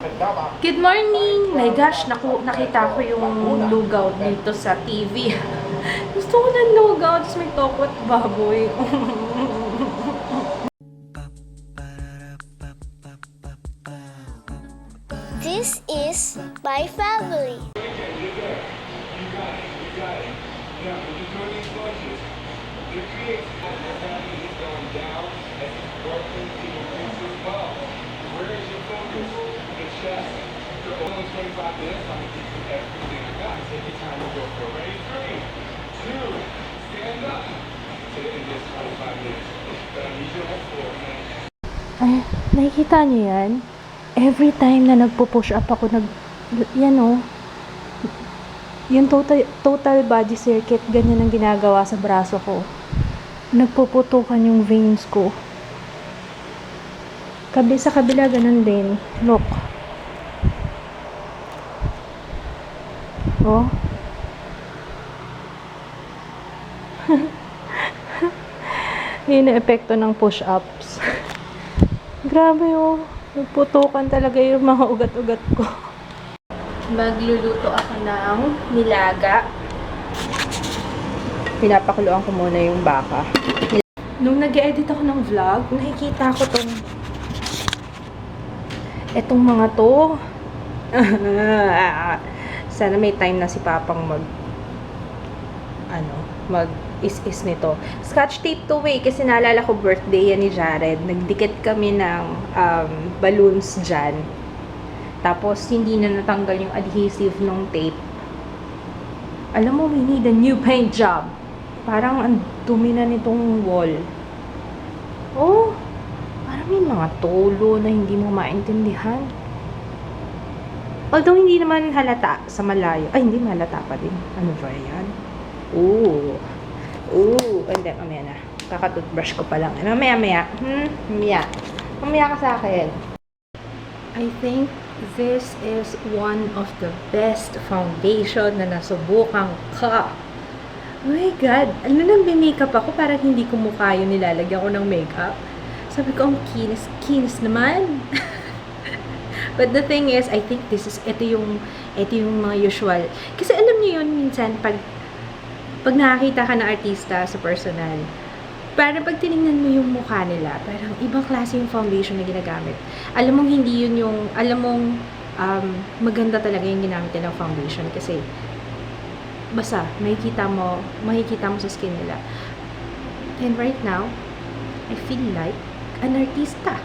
Good morning! My gosh, nakita ko yung lugaw dito sa TV. Gusto ko ng lugaw, tapos may toko at baboy. This is my family. Ay, nakikita niyo yan? Every time na nagpo-push up ako, yan o, yung total body circuit, ganyan ang ginagawa sa braso ko. Nagpuputukan yung veins ko. Sa kabila, ganun din. Look. Oh. Yun ang epekto ng push-ups. Grabe oh. Nagputukan talaga yung mga ugat-ugat ko. Magluluto ako ng nilaga. Pinapakuluan ko muna yung baka. Nung nag-edit ako ng vlog, nakikita ko etong mga to. Sana may time na si Papang mag-is-is nito. Scotch tape to kasi naalala ko birthday yan ni Jared. Nagdikit kami ng balloons dyan. Tapos, hindi na natanggal yung adhesive ng tape. Alam mo, we need a new paint job. Parang ang dumi na nitong wall. Oh, parang may mga tolo na hindi mo maintindihan. Although, hindi naman halata sa malayo. Ay, hindi malata pa din. Ano ba yan? Ooh, hindi, mamaya na. Kaka-toothbrush ko pa lang. Mamaya. Mamaya ka sa akin. I think this is one of the best foundation na nasubukan ka. Oh my God! Nagbe-makeup ako para hindi ko mukha yung nilalagyan ko ng makeup. Sabi ko, ang kinis naman. But the thing is, I think ito yung mga usual. Kasi alam niyo yun, minsan, pag nakakita ka ng artista sa personal, parang pag tinignan mo yung mukha nila, parang ibang klase yung foundation na ginagamit. Alam mong maganda talaga yung ginamit nilang foundation kasi basta, makikita mo sa skin nila. And right now, I feel like an artista.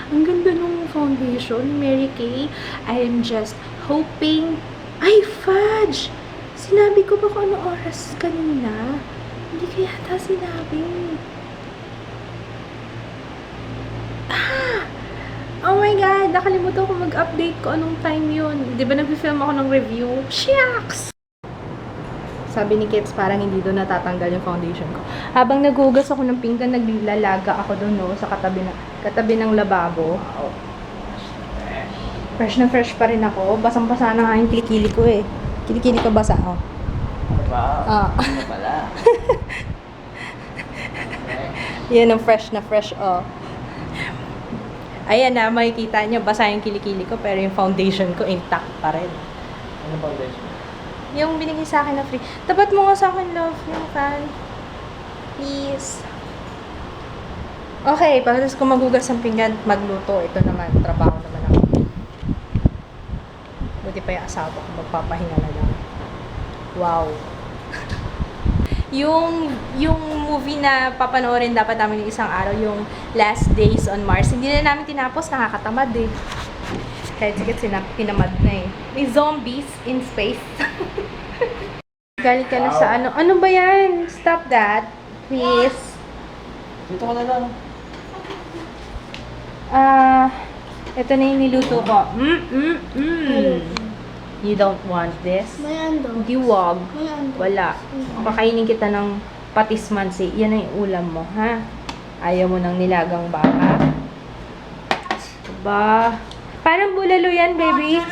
Ang ganda ng foundation ni Mary Kay. I'm just hoping, ay fudge! Sinabi ko ba kung ano oras kanina? Hindi ko yata sinabi. Oh my God! Nakalimutan ko mag-update ko anong time yun. Di ba nag-film ako ng review? Shucks! Sabi ni Kits, parang hindi doon natatanggal yung foundation ko. Habang naghugas ako ng pinggan, naglalaga ako doon sa katabi ng lababo. Fresh na fresh pa rin ako. Basang-basa na nga yung kilikili ko eh. Kilikili ko basa, oh. Wow, ano pala? Yan ang fresh na fresh, oh. Ayan na, makikita nyo, basa yung kilikili ko, pero yung foundation ko intact pa rin. Ano foundation? Yung binigay sa akin na free. Tapat mo nga sa akin, love, yung fan. Please. Okay, pagkatapos ko magugas ng pinggan, magluto. Ito naman, trabaho naman ako. Buti pa yung asawa ko, magpapahinga na lang. Wow. yung movie na papanoorin dapat namin yung isang araw, yung Last Days on Mars, hindi na namin tinapos, nakakatamad eh. Kahit sige, pinamad na eh. May zombies in space. Galit ka na sa ano. Ano ba yan? Stop that. Please. Dito ka na lang. Ito na yung niluto ko. You don't want this? May ando. Hindi, wag. May ando. Wala. Pakainin kita ng patis mansi. Yan ang ulam mo, ha? Ayaw mo ng nilagang baka? Ba? Parang bulalo yan, baby.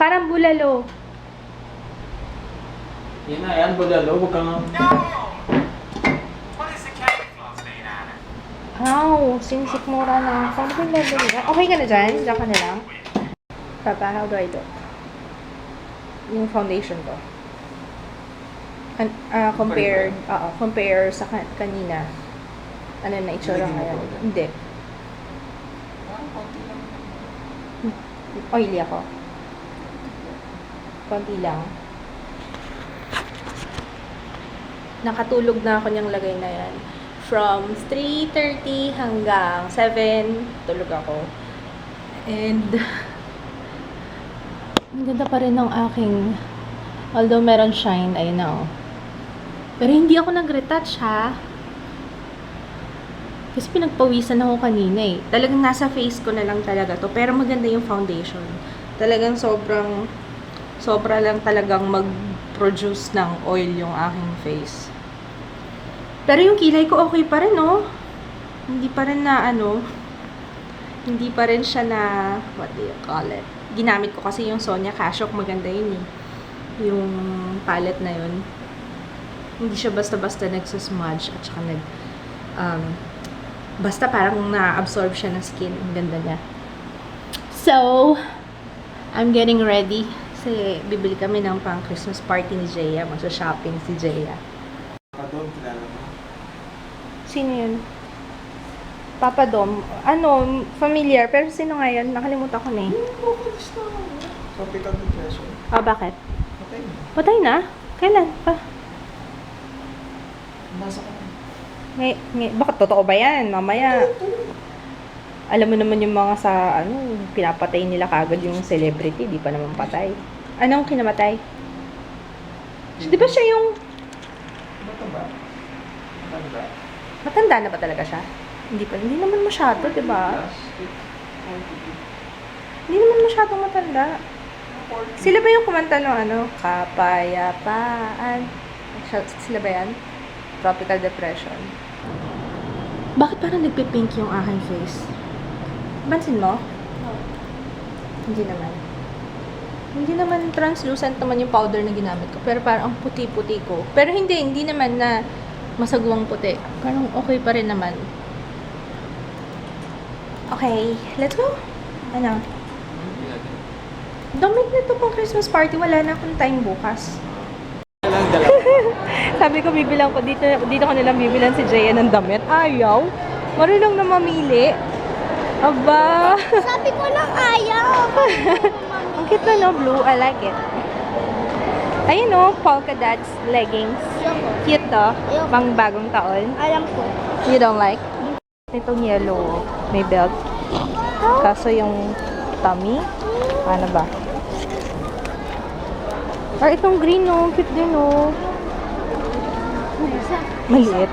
Parang bulalo. Yan na yan, bulalo. Huwag kang... Ow, sinisik mura na ako. Ano ba yung level nila? Okay ka na dyan? Diyan ka na lang? Papa, how do I do? Yung foundation ko. Compare sa kanina. Ano na itsura ngayon? Hindi. Oily ako. Konti lang. Nakatulog na ako niyang lagay na yan. From 3:30 hanggang 7, tulog ako. And, ang ganda pa rin ng aking, although meron shine, ayun na oh. Pero hindi ako nag-retouch ha. Kasi pinagpawisan ako kanina eh. Talagang nasa face ko na lang talaga to. Pero maganda yung foundation. Talagang sobra lang talagang mag-produce ng oil yung aking face. Pero yung kilay ko okay pa rin oh. Hindi pa rin na hindi pa rin siya na, what do you call it? Ginamit ko kasi yung Sonia Kashuk. Maganda yun eh. Yung palette na yun. Hindi siya basta-basta nagsusmudge at saka basta parang na-absorb siya ng skin. Ang ganda niya. So, I'm getting ready. Kasi bibili kami ng pang Christmas party ni Jaya. Magsa-shopping si Jaya. Padong, kilala mo? Sino yun? Papa Dom. Familiar. Pero sino nga yun? Nakalimutan ko na eh. Vocalist na ako. Tropical Depression. Bakit? Okay na. Patay na? Kailan pa? Nasa ko. Bakit totoo ba yan? Mamaya. Alam mo naman yung mga pinapatay nila kagad yung celebrity, di pa naman patay. Anong kinamatay? Di ba siya yung... Bato ba? Matanda. Matanda na ba talaga siya? Hindi naman masyado, di ba? Hindi naman masyadong matanda. Sila ba yung kumanta ng Kapayapaan? Sila ba yan? Tropical Depression. Bakit parang nagpipink yung aking face? Bansin mo? Hindi naman. Hindi naman translucent naman yung powder na ginamit ko. Pero parang ang puti-puti ko. Pero hindi naman na masagwang puti. Parang okay pa rin naman. Okay, let's go. Ano? Damit na to pang Christmas party. Wala na akong time bukas. Sabi ko, bibilang ko dito ko nilang bibilang si Jaya ng damit. Ayaw. Marunong na mamili. Aba. Sabi ko lang ayaw. Ang cute na, no? Blue. I like it. Ayun, no? Polka dots leggings. Cute to. Pang bagong taon. Alam ko. You don't like? Itong yellow. May belt. Kaso yung tummy. Ano ba? Or itong green, no? Cute din, no? Maliit.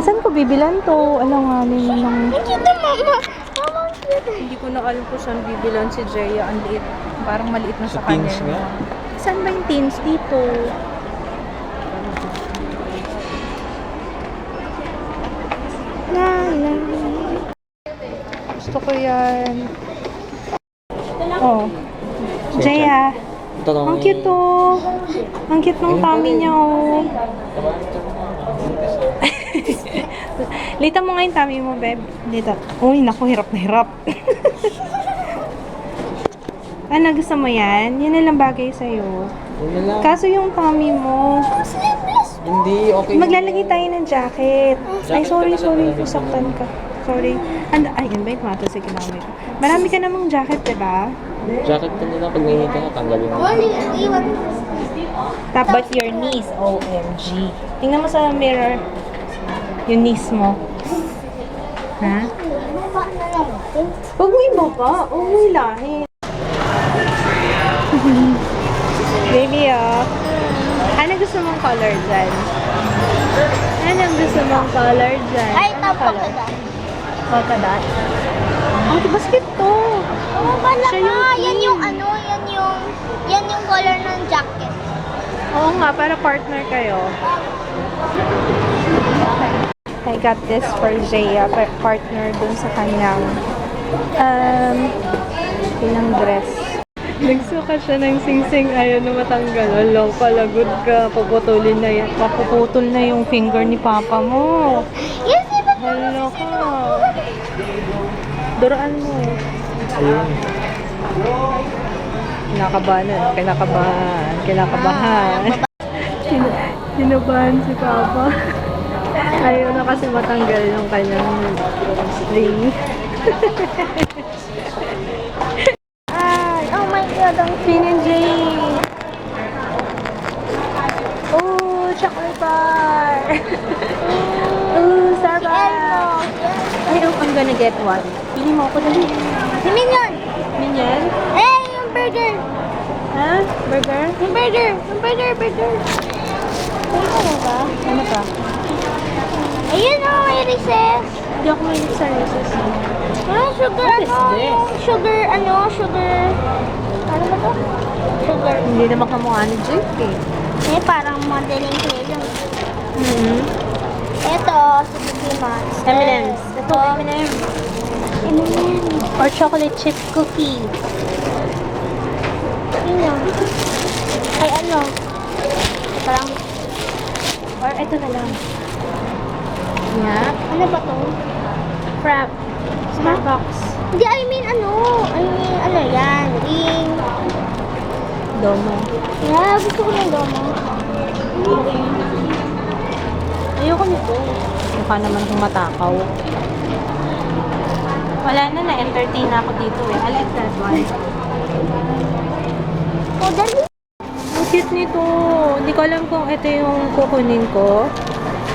Saan ko bibilan to? Alanganin ng... Cute na, mama. Mama, cute. Hindi ko na alam kung saan bibilan si Jaya. Ang liit. Parang maliit na sa kanya. Teens nga. Saan ba yung teens dito? Gusto ko yan. Oh. Jaya. Ang cute to. Ang cute ng tummy niya, oh. Lita mo nga yung tummy mo, babe. Lita. Uy, naku, hirap na hirap. Ano, gusto mo yan? Yan na lang bagay sa'yo. Yun lang. Kaso yung tummy mo, Hindi, okay. maglalagay tayo ng jacket. Ay, sorry, Jacket sorry. talaga. Saktan ka. Sorry. Ay, yun ba yung mato? Sige, namin ko. Marami ka namang jacket, diba? Jacket ka nila pag nahihita ka, tanggalin mo. Iwan. But your knees, OMG. Tingnan mo sa mirror. Yung knees mo. Ha? Baba na lang. Huwag mo ibaba. Huwag mo ilahin. Baby, oh. Ano gusto mong color dyan? Anong gusto mong color dyan? Ay, Anong tapos color? ka dyan. Polka dot? Ang basket to. Oo, bala Siya ka. yung Yan queen. yung yan yung color ng jacket. Oo nga, para partner kayo. I got this for Jaya, partner dun sa kanyang ilang dress. Nagsuka siya ng singsing, ayaw na matanggal. Alam, palagod ka, paputulin na yan. Papuputol na yung finger ni papa mo. Yes, diba? Hala ka. Duraan mo eh. Ayun. Kinakabahan na. Kinakabahan. Kinakabahan. Kinabahan si Papa. Ayaw na kasi matanggal yung kanyang ring. Ay, oh my God, ang PNJ! Oh, chocolate bar! Oh, si Starbucks! Elmo. Ay, oh, I'm gonna get one. Pili mo ako dali. Si Minion. Minyan? Eh, yung burger. Ha? Burger? Yung burger. Yung burger. Ano mo ba? Ano pa? Ayun o, may recess. Hindi ako may sa Reese's. Ah, sugar What is ano? this? Yung sugar, sugar. Ano ba to? Sugar. Hindi naman kamukha ni Jake eh. Eh, parang modeling kayo. Mm-hmm. Ito, si Cookie Monster. M&M's. Ito, M&M's. M&M's. Or chocolate chip cookie. Yun yun. Ay, ano? Parang, Or ito na lang. Yeah. ano ba to? Frap. Starbucks. Hindi, I mean, ano yan? Ring. Domo. Yeah, gusto ko ng domo. Ayoko nito. Mukha naman kung matakaw. Wala na, na-entertain na ako dito eh. I like that one. O, dali. Ang cute nito. Hindi ko alam kung ito yung kukunin ko.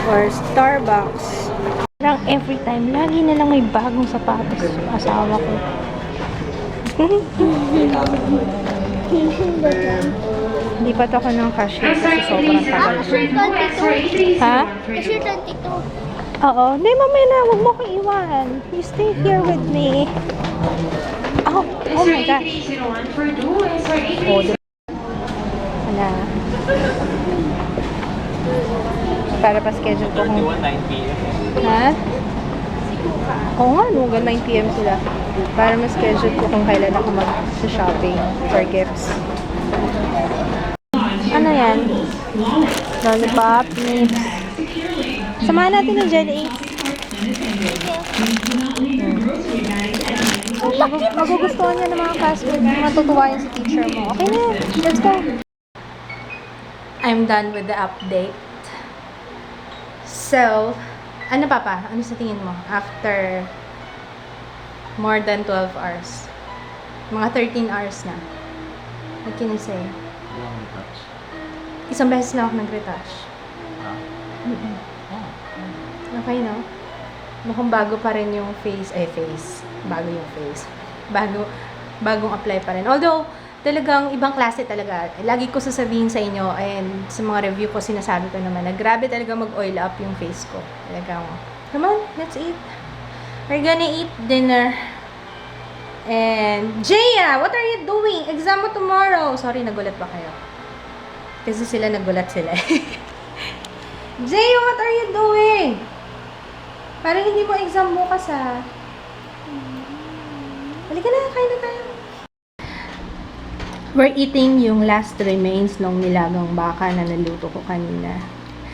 Or Starbucks. Parang every time, lagi na lang may bagong sapatos yung asawa ko. Hindi pa ako ng cashier kasi sobrang tagal. Cashier 22. Ha? Cashier 22. Oo. Hindi, mamaya na. Huwag mo akong iwan. You stay here with me. Oh my gosh. Oh, wala. Para pa schedule ko kung... 9 p.m. Ha? Oo nga, no. Hanggang 9 p.m. sila. Para ma-schedule ko kung kailan ako mag-shopping for gifts. Ano yan? Lollipop, nips. Samahan natin ng Jelly 8. Magugustuhan niya ng mga classmates. Matutuwa yan sa teacher mo. Okay na, let's go. I'm done with the update. So, ano Papa? Ano sa tingin mo? After more than 12 hours. Mga 13 hours na. What can you say? Isang beses na ako nag-retouch. Okay, no? Mukhang bago pa rin yung face. Bago yung face. Bagong apply pa rin. Although, talagang ibang klase talaga. Lagi ko sasabihin sa inyo, and sa mga review ko, sinasabi ko naman, na grabe talaga mag-oil up yung face ko. Talagang, come on, let's eat. We're gonna eat dinner. And, Jaya, what are you doing? Exam mo tomorrow. Sorry, nagulat ba kayo? Kasi nagulat sila. Jaya, what are you doing? Parang hindi mo exam bukas ha. Halika na, kain na tayo. We're eating yung last remains ng nilagang baka na naluto ko kanina.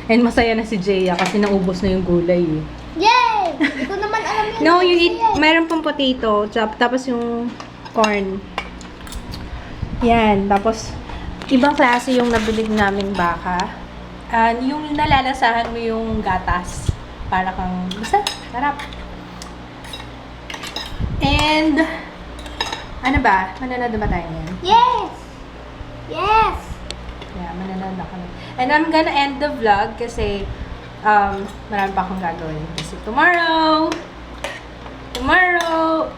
And masaya na si Jaya kasi naubos na yung gulay eh. Yay! Ito naman alam yun. No, you eat, mayroon pang potato, tapos yung corn. Yan, tapos ibang klase yung nabili naming baka. Yung nalalasahan mo yung gatas. Para kang, basta, sarap. And, ano ba? Mananood ba tayo ngayon? Yes! Yes! Yeah, mananood na kami. And I'm gonna end the vlog kasi marami pa akong gagawin. Kasi tomorrow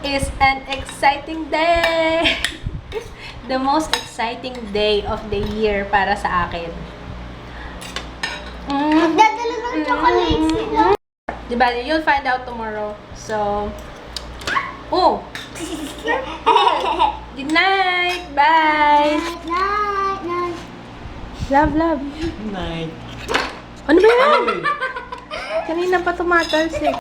is an exciting day! The most exciting day of the year para sa akin. Magdadala ng chocolates sila. Diba? You'll find out tomorrow. So, oh! Good night! Bye! Night. Love. Night. Ano ba yan? Kanina pa tumatalsik.